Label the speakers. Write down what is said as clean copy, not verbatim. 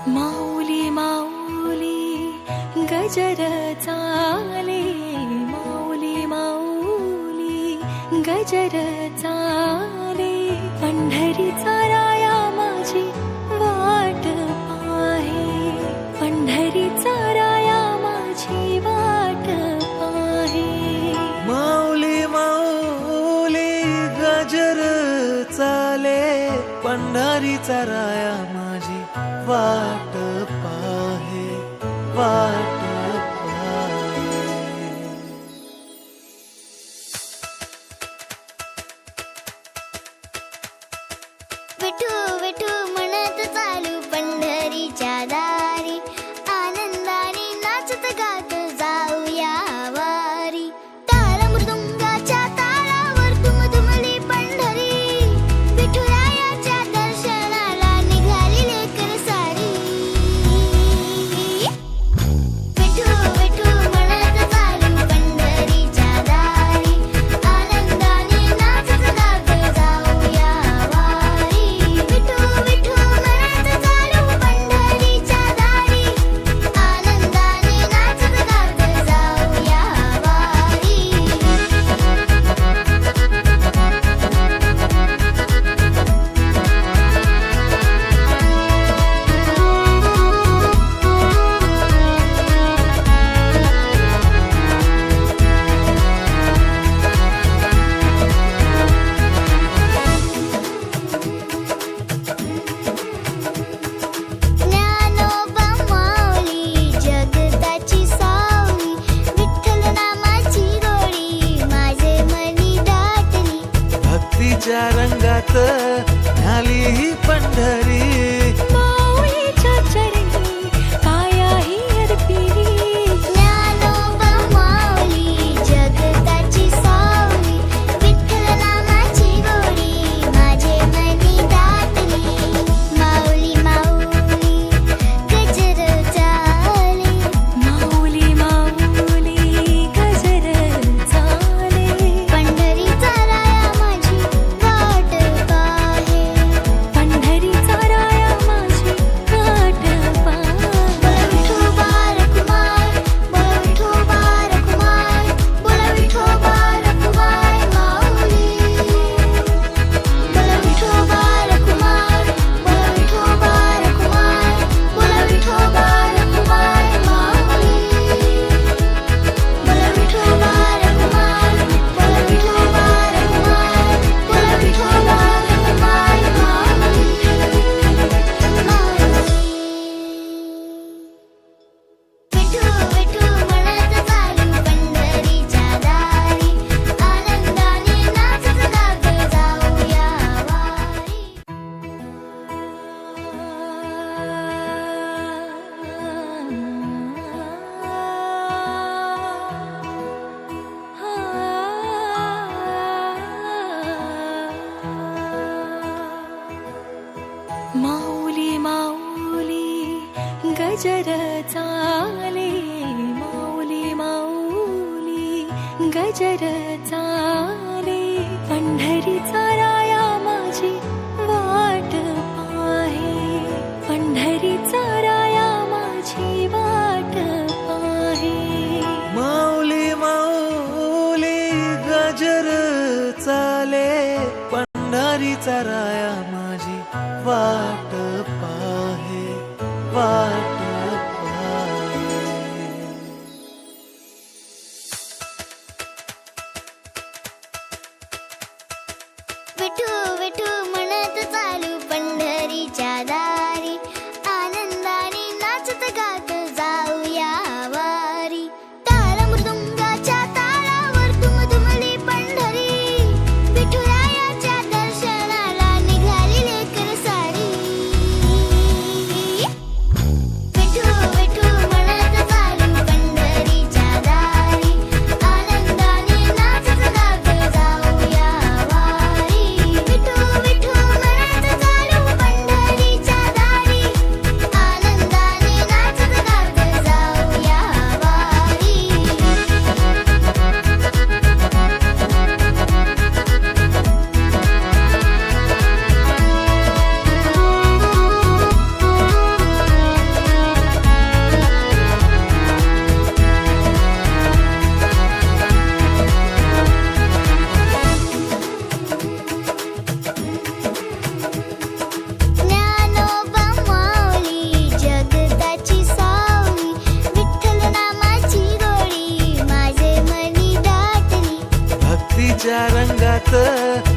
Speaker 1: माऊली माऊली गजर चाले, माऊली माऊली गजर चाले, पंढरीचा राया माझी वाट पाहे, पंढरीचा राया माझी वाट पाहे.
Speaker 2: माऊली माऊली गजर चाले, पंढरीचा राया माझी वाट पाहे, वाट पाहे.
Speaker 3: विठू विठू म्हणत चालू पंढरीच्या दारी, आनंदाने नाचत गात जाऊया वारी. टाळ मृदुंगाच्या तालावर दुमदुमली पंढरी, विठुरायाच्या दर्शनाला निघाली लेकर सारी. विठू विठू म्हणत चालू पंढरीच्या दारी, आनंदाने नाचत गात जाऊया वारी. विठू विठू म्हणत चालू पंढरीच्या दारी, आनंदाने नाचत गात जाऊया वारी. ज्ञानोबा माऊली जगताची सावली, विठ्ठल नामाची गोडी माझे मनी दाटली.
Speaker 2: भक्तीच्या रंगात झाली ही पंढरी,
Speaker 1: माऊलीच्या चरणी पायाही अर्पिली.
Speaker 3: ज्ञानोबा माऊली जगताची सावली, विठ्ठल नामाची गोडी माझे मनी दाटली. माऊली माऊली गजर चाले,
Speaker 1: माऊली माऊली गजर चाले,
Speaker 3: पंढरीचा राया माझी वाट पाहे.
Speaker 1: पंढरीचा राया माझी वाट पाहे.
Speaker 3: बोला विठोबा रखुमाय, बोला विठोबा रखुमाय, बोला विठोबा रखुमाय माऊली. बोला विठोबा रखुमाय, बोला विठोबा रखुमाय, बोला विठोबा रखुमाय माऊली. बोला विठोबा रखुमाय, बोला विठोबा रखुमाय, बोला विठोबा रखुमाय माऊली. विठू विठू म्हणत चालू पंढरीच्या दारी, आनंदाने नाचत गात जाऊया वारी.
Speaker 1: माऊली माऊली गजर चाले, माऊली माऊली गजर चाले, पंढरीचा राया माझी वाट पाहे, पंढरीचा राया माझी वाट पाहे.
Speaker 2: माऊली माऊली गजर चाले, पंढरीचा राया माझी वाट पाहे, वाट पाहे.
Speaker 3: विठू विठू म्हणत चालू पंढरीच्या दारी, आनंदाने नाचत गात जाऊया वारी. टाळ मृदुंगाच्या तालावर दुमदुमली पंढरी, विठुरायाच्या दर्शनाला निघाली लेकर सारी.
Speaker 2: गीत